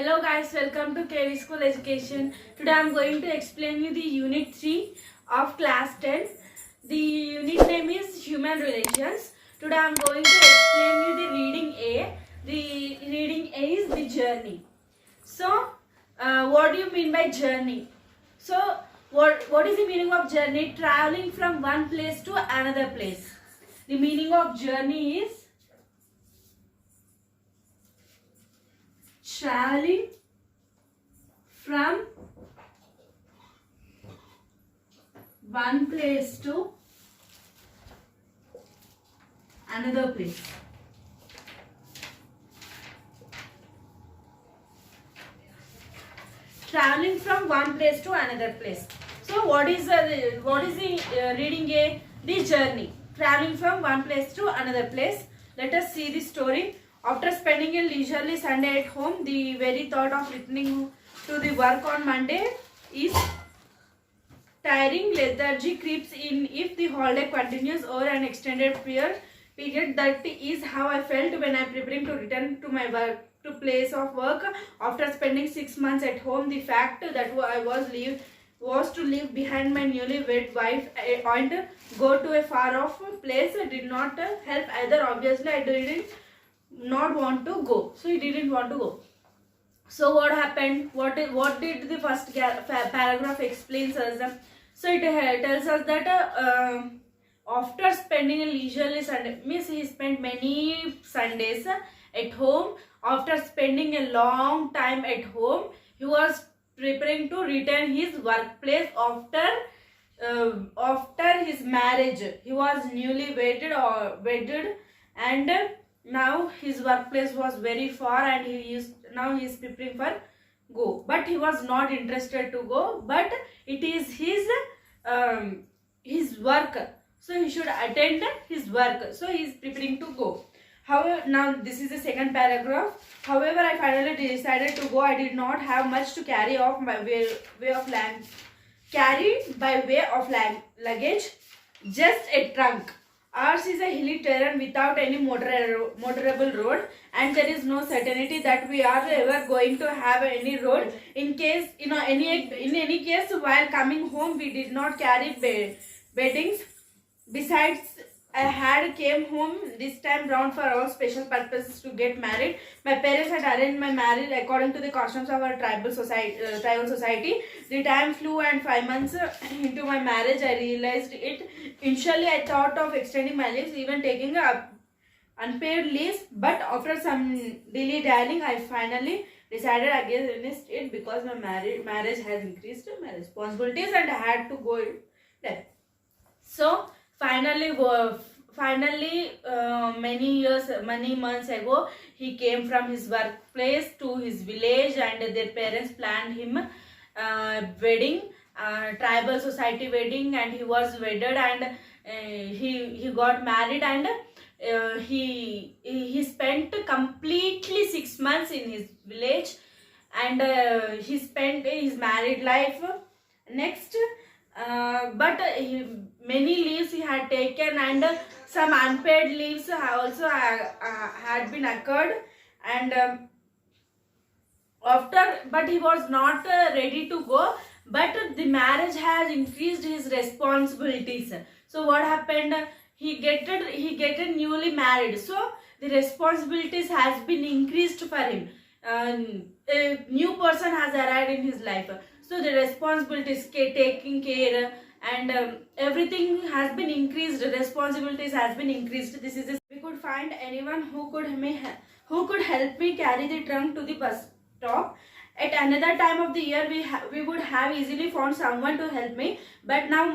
Hello guys, welcome to KV School Education. Today I am going to explain you the Unit 3 of Class 10. The unit name is Human Relations. Today I am going to explain you the reading A. The reading A is the journey. So, what do you mean by journey? So, what is the meaning of journey? Traveling from one place to another place. The meaning of journey is traveling from one place to another place. Traveling from one place to another place. So what is the reading A? The journey. Traveling from one place to another place. Let us see the story. After spending a leisurely Sunday at home, the very thought of returning to the work on Monday is tiring. Lethargy creeps in if the holiday continues over an extended period. That is how I felt when I preparing to return to my work to place of work after spending 6 months at home. The fact that I was to leave behind my newlywed wife and go to a far off place did not help either. Obviously, I didn't not want to go, so he didn't want to go. So what happened? What did the first paragraph explains us? So it tells us that after spending a leisurely Sunday, means he spent many Sundays at home. After spending a long time at home, he was preparing to return his workplace after his marriage. He was newly wedded and now his workplace was very far and he is preparing for go, but he was not interested to go, but it is his work, so he should attend his work, so he is preparing to go. However, now this is the second paragraph. However, I finally decided to go. I did not have much to carry off my way of luggage, just a trunk. Ours is a hilly terrain without any motorable road, and there is no certainty that we are ever going to have any road. In any case, while coming home, we did not carry beddings. Besides, I had came home this time round for all special purposes to get married. My parents had arranged my marriage according to the customs of our tribal society. The time flew, and 5 months into my marriage, I realized it. Initially, I thought of extending my leaves, even taking unpaid leaves. But after some dilly-dallying, I finally decided against it because my marriage has increased my responsibilities, and I had to go there. So finally, many months ago, he came from his workplace to his village, and their parents planned him wedding, tribal society wedding, and he was wedded, and he got married, and he spent completely 6 months in his village, and he spent his married life. Next, but many leaves he had taken, and some unpaid leaves also had been occurred, and but he was not ready to go, but the marriage has increased his responsibilities. So what happened? He getted newly married, so the responsibilities has been increased for him. A new person has arrived in his life, so the responsibilities, taking care, and everything has been increased. Responsibilities has been increased. We could find anyone who could help me carry the trunk to the bus stop. At another time of the year, we would have easily found someone to help me, but now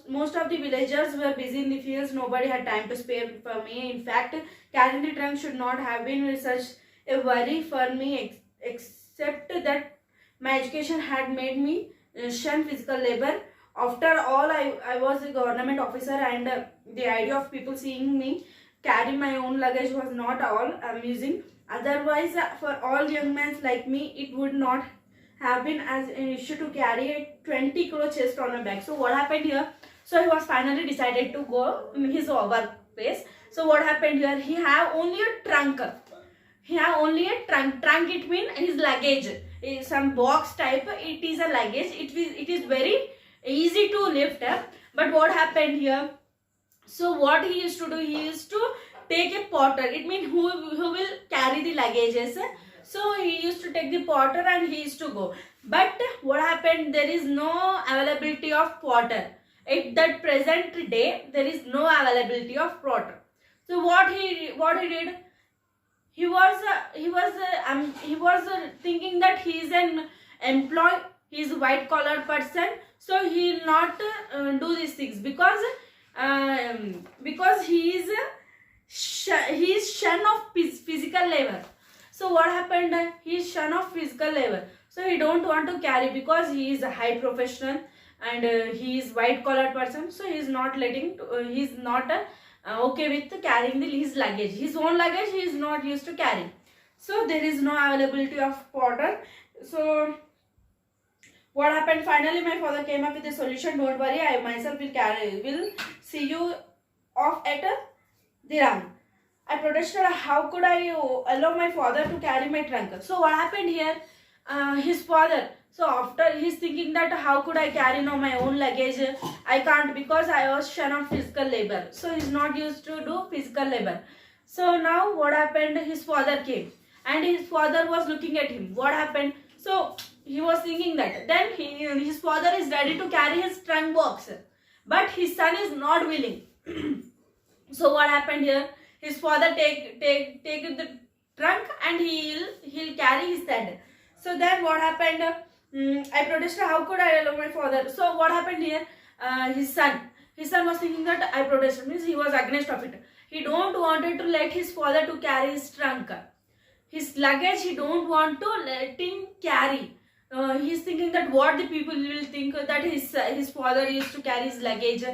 most of the villagers were busy in the fields. Nobody had time to spare for me. In fact, carrying the trunk should not have been such a worry for me, except that my education had made me shun physical labor. After all, I was a government officer, and the idea of people seeing me carry my own luggage was not all amusing. Otherwise, for all young men like me, it would not have been as an issue to carry a 20-kilo chest on my back. So what happened here? So he was finally decided to go in his workplace. So what happened here? He have only a trunk. he have only a trunk. Trunk it means his luggage, some box type. It is a luggage. It is very easy to lift up. But what happened here? So what he used to do, he used to take a porter. It means who will carry the luggages. So he used to take the porter and he used to go. But what happened? There is no availability of porter. At that present day, there is no availability of porter. So what he did? He was thinking that he is an employee. He is a white collar person. So he will not do these things because he is shun of physical labor. So what happened? He is shun of physical labor. So he don't want to carry because he is a high professional and he is white collar person. So he is not letting. He is not okay with carrying his luggage. His own luggage he is not used to carry. So there is no availability of porter. So what happened? Finally, my father came up with a solution. Don't worry, I myself will see you off at Dirang. I protested. How could I allow my father to carry my trunk? So what happened here? His father. So after he's thinking that how could I carry now my own luggage? I can't because I was shun of physical labor. So he's not used to do physical labor. So now what happened? His father came and his father was looking at him. What happened? So he was thinking that then his father is ready to carry his trunk box, but his son is not willing. So what happened here? His father take the trunk and he'll carry his son. So then what happened? I protested. How could I allow my father? So what happened here? His son was thinking that I protested, means he was against of it. He don't wanted to let his father to carry his trunk. His luggage he don't want to let him carry. He's thinking that what the people will think that his father used to carry his luggage.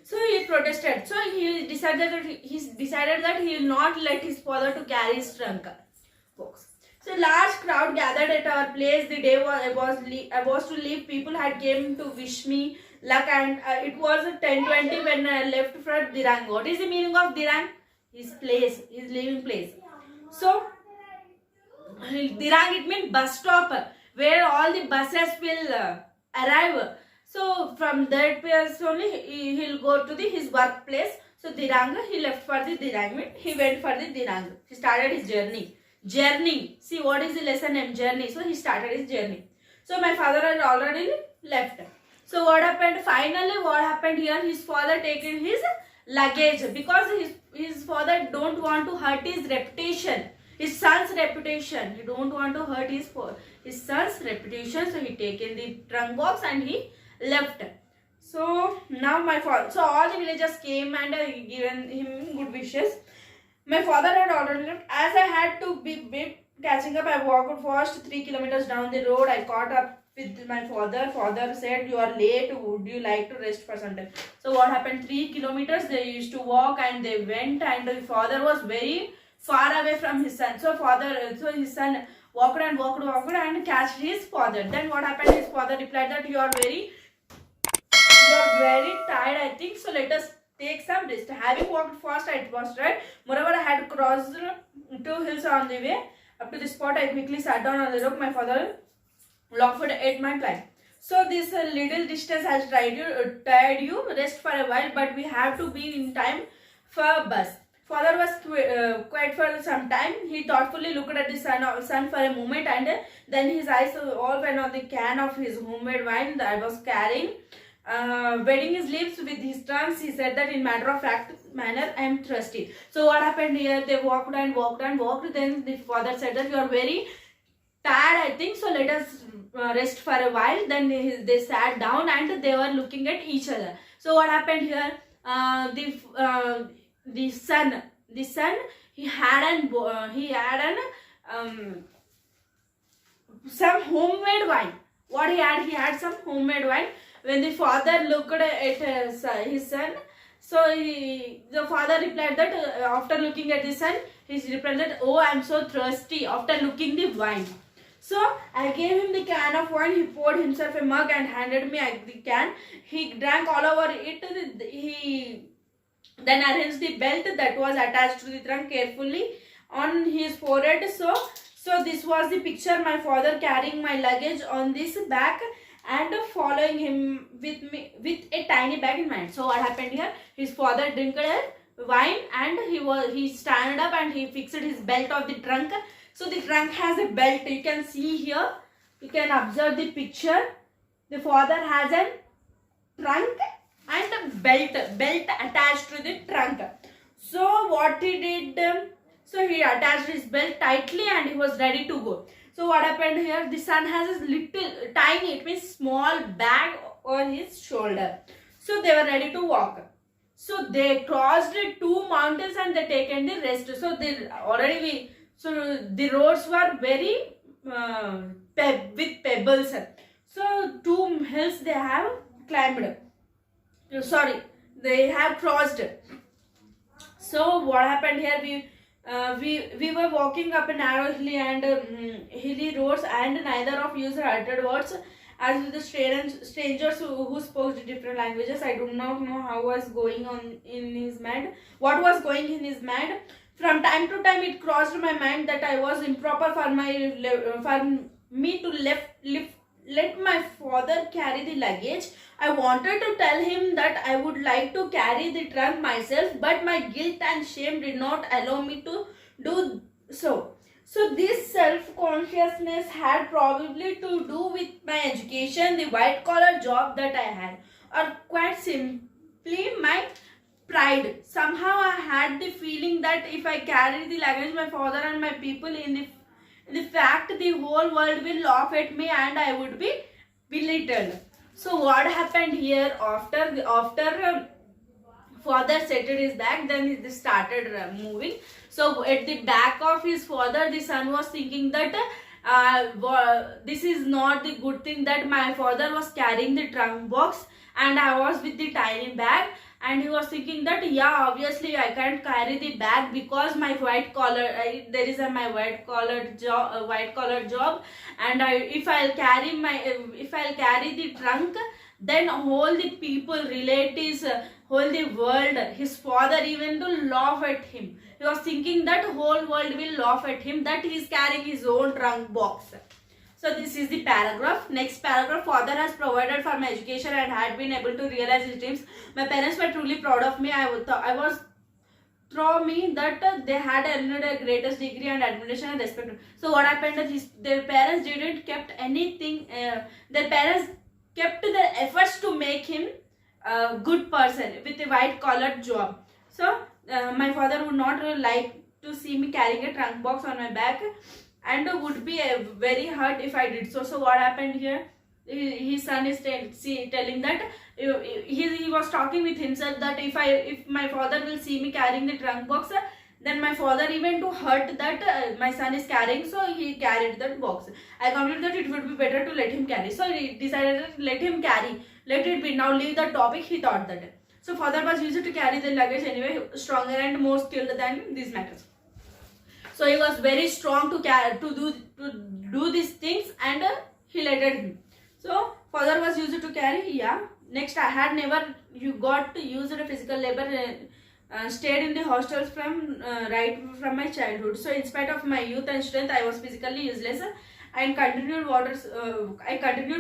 So he protested. So he decided that he will not let his father to carry his trunk box. So large crowd gathered at our place. The day I was to leave. People had came to wish me luck, and it was 10:20 when I left for Dirang. What is the meaning of Dirang? His place, his living place. So Dirang it means bus stop, where all the buses will arrive. So from that place only he'll go to his workplace. So Dirang, he left for the Dirang. He went for the Dirang. He started his journey. See what is the lesson name? Journey. So he started his journey. So my father had already left. So what happened? Finally what happened here? His father taken his luggage because his father don't want to hurt his reputation. His son's reputation. He don't want to hurt his son's reputation. So he taken the trunk box and he left. So now my father. So all the villagers came and given him good wishes. My father had already left. As I had to be catching up, I walked first 3 kilometers down the road. I caught up with my father. Father said, "You are late. Would you like to rest for some time?" So what happened? 3 kilometers they used to walk and they went, and the father was very far away from his son. So his son walked and catched his father. Then what happened? His father replied that you are very tired, I think. So let us take some rest. Having walked fast, I was right. Moreover, I had crossed 2 hills on the way. Up to the spot, I quickly sat down on the rock. My father locked for 8 my climb. So this little distance has tired you. Rest for a while, but we have to be in time for bus. Father was quiet for some time. He thoughtfully looked at the sun for a moment, and then his eyes all went on the can of his homemade wine that I was carrying. Wetting his lips with his tongue, he said that in matter-of-fact manner, I am thirsty. So what happened here? They walked. Then the father said that you are very tired, I think. So let us rest for a while. Then they sat down and they were looking at each other. So what happened here? The son, he had some homemade wine. What he had? He had some homemade wine. When the father looked at his son, so the father replied that after looking at the son, he replied that, "Oh, I am so thirsty." After looking the wine, so I gave him the can of wine. He poured himself a mug and handed me the can. He drank all over it. He then arranged the belt that was attached to the trunk carefully on his forehead. So this was the picture, my father carrying my luggage on this back and following him with me with a tiny bag in mind. So what happened here? His father drank a wine and he stand up and he fixed his belt of the trunk. So the trunk has a belt. You can see here. You can observe the picture. The father has a trunk and a belt attached to the trunk. So what he did? So he attached his belt tightly and he was ready to go. So what happened here? The son has a little tiny, it means small bag on his shoulder. So they were ready to walk. So they crossed 2 mountains and they taken the rest. So the roads were very with pebbles. So 2 hills they have climbed. Sorry, they have crossed. So what happened here? We were walking up a narrow hilly and hilly roads, and neither of us uttered words. As with the strangers who spoke different languages, I do not know how was going on in his mind. What was going in his mind? From time to time, it crossed my mind that I was improper for me to let my father carry the luggage. I wanted to tell him that I would like to carry the trunk myself, but my guilt and shame did not allow me to do so. So this self-consciousness had probably to do with my education, the white-collar job that I had, or quite simply my pride. Somehow I had the feeling that if I carry the luggage, my father and my people in the fact the whole world will laugh at me and I would be belittled. So what happened here after father settled his bag, then he started moving. So at the back of his father, the son was thinking that this is not the good thing that my father was carrying the trunk box and I was with the tiny bag. And he was thinking that obviously I can't carry the bag because my white collar my white collar job, and if I'll carry the trunk, then all the people, relatives, whole the world, his father even to laugh at him. He was thinking that whole world will laugh at him that he is carrying his own trunk box. So this is the paragraph. Next paragraph. Father has provided for my education and had been able to realize his dreams. My parents were truly proud of me. I was through me that they had earned a greatest degree and admiration and respect. So what happened is their parents didn't kept anything. Their parents kept their efforts to make him a good person with a white collar job. So my father would not like to see me carrying a trunk box on my back, and would be very hurt if I did so. So what happened here? His son is telling that he was talking with himself that if my father will see me carrying the trunk box, then my father even to hurt that my son is carrying, so he carried that box. I concluded that it would be better to let him carry. So he decided to let him carry. Let it be. Now leave the topic. He thought that. So father was used to carry the luggage anyway, stronger and more skilled than these matters. So he was very strong to do these things, and he let him. So father was used to carry. Next, I had never got to use the physical labor. Stayed in the hostels right from my childhood. So in spite of my youth and strength, I was physically useless and I continued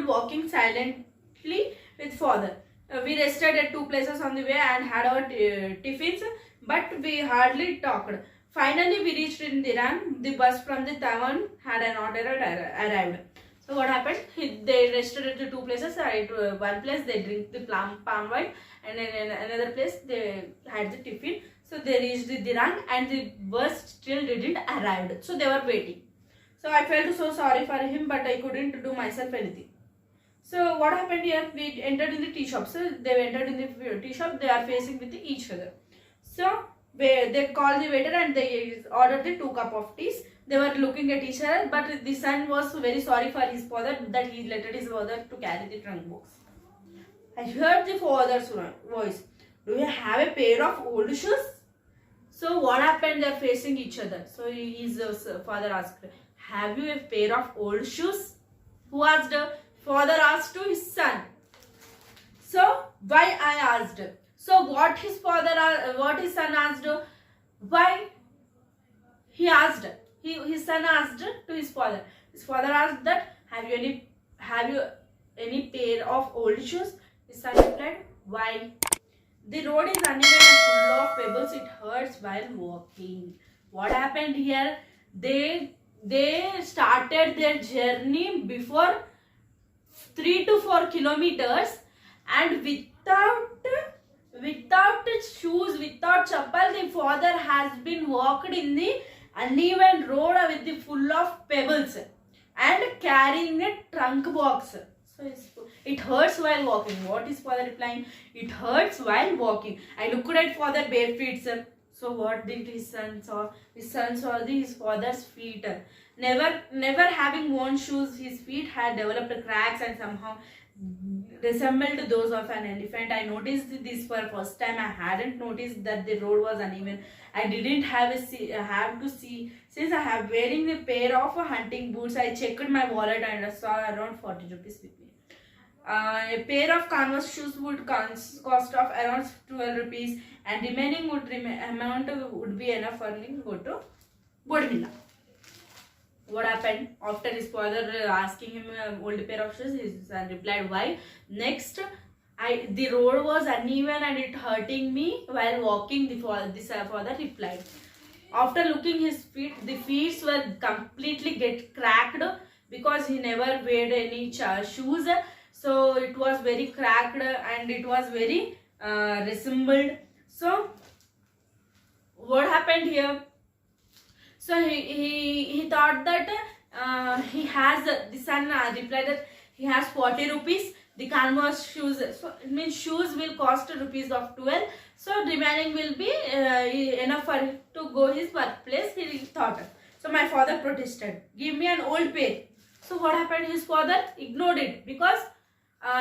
walking silently with father. We rested at 2 places on the way and had our tiffins, but we hardly talked. Finally, we reached in Diran. The bus from the town had not arrived. So what happened? They rested at the 2 places. At one place they drink the palm wine, and in another place they had the tiffin. So they reached the Diran and the bus still didn't arrive. So they were waiting. So I felt so sorry for him, but I couldn't do myself anything. So what happened here? We entered in the tea shop. So they entered in the tea shop. They are facing with each other. So they called the waiter and they ordered the 2 cups of teas. They were looking at each other, but the son was very sorry for his father that he let his father to carry the trunk box. I heard the father's voice. Do you have a pair of old shoes? So what happened? They are facing each other. So his father asked, have you a pair of old shoes? Who asked? Father asked to his son. So why I asked? So what his son asked? Why he asked, his son asked to his father. His father asked that, have you any pair of old shoes? His son replied, why? The road is uneven and full of pebbles. It hurts while walking. What happened here? They started their journey before 3 to 4 kilometers, and without shoes, without chappal, the father has been walked in the uneven road with the full of pebbles and carrying a trunk box. So it hurts while walking. What is father replying? It hurts while walking. I looked at father bare feet, sir. So what did his son saw? His son saw his father's feet. Never having worn shoes, his feet had developed cracks and somehow resembled those of an elephant. I noticed this for first time. I hadn't noticed that the road was uneven. I didn't have to see, since I have wearing a pair of hunting boots. I checked my wallet and I saw around 40 rupees with me. A pair of canvas shoes would cost of around 12 rupees, and remaining amount would be enough for me to go to Bodmilla. What happened after his father asking him old pair of shoes? His son replied, why? Next, the road was uneven and it hurting me while walking. The father replied. After looking his feet, the feet were completely get cracked because he never wear any shoes. So it was very cracked and it was very resembled. So what happened here? So he thought that he has, the son replied that he has 40 rupees. The canvas shoes, so it means shoes will cost rupees of 12. So remaining will be enough for him to go his workplace, he thought. So my father protested, give me an old pair. So what happened? His father ignored it because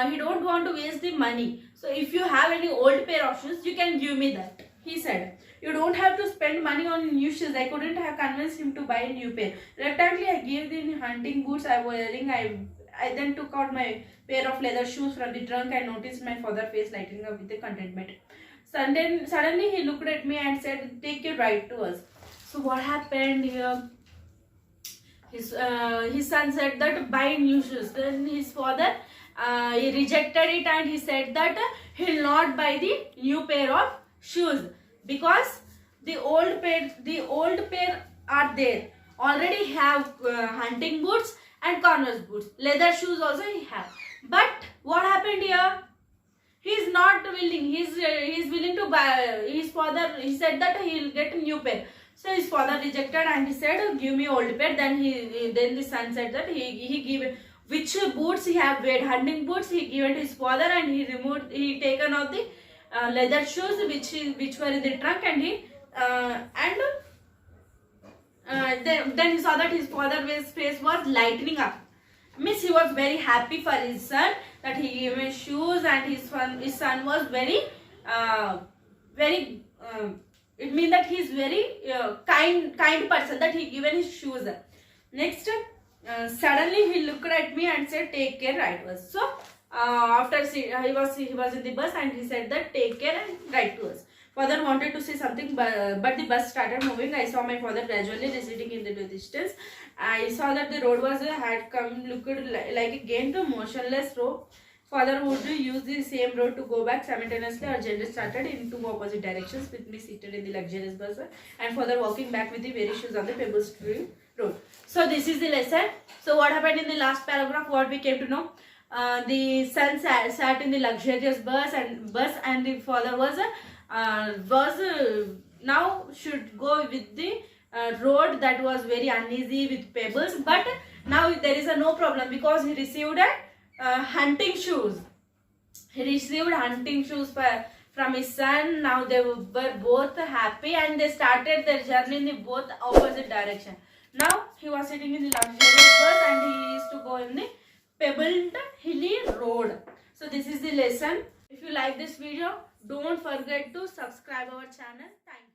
he don't want to waste the money. So if you have any old pair of shoes, you can give me that, he said. You don't have to spend money on new shoes. I couldn't have convinced him to buy a new pair. Reluctantly, I gave the hunting boots I was wearing. I then took out my pair of leather shoes from the trunk and noticed my father's face lighting up with the contentment. Suddenly he looked at me and said, take your ride to us. So what happened here? His son said that buy new shoes. Then his father he rejected it and he said that he will not buy the new pair of shoes because the old pair are there. Already have hunting boots and canvas boots. Leather shoes also he have. But what happened here? He is not willing. He is willing to buy. His father, he said that he will get a new pair. So his father rejected and he said, give me old pair. Then then the son said that he give which boots he have wear. Hunting boots he given to his father and he taken out the leather shoes which were in the trunk and then he saw that his father's face was lightening up. Means he was very happy for his son that he gave him shoes, and his son was very it means that he is very kind person that he given his shoes. Next, suddenly he looked at me and said, take care, write to us. So after he was in the bus and he said that take care and write to us. Father wanted to say something, but the bus started moving. I saw my father gradually receding in the distance. I saw that the road had come looked like again to motionless road. Father would use the same road to go back. Simultaneously, our journey started in two opposite directions, with me seated in the luxurious bus and father walking back with the very shoes on the pebble strewn road. So this is the lesson. So what happened in the last paragraph? What we came to know? The son sat in the luxurious bus and the father was now should go with the road that was very uneasy with pebbles, but now there is no problem because he received hunting shoes. He received hunting shoes from his son. Now they were both happy and they started their journey in the both opposite direction. Now he was sitting in the luxurious bus and he used to go in the pebbled hilly road. So this is the lesson. If you like this video, don't forget to subscribe our channel. Thank you.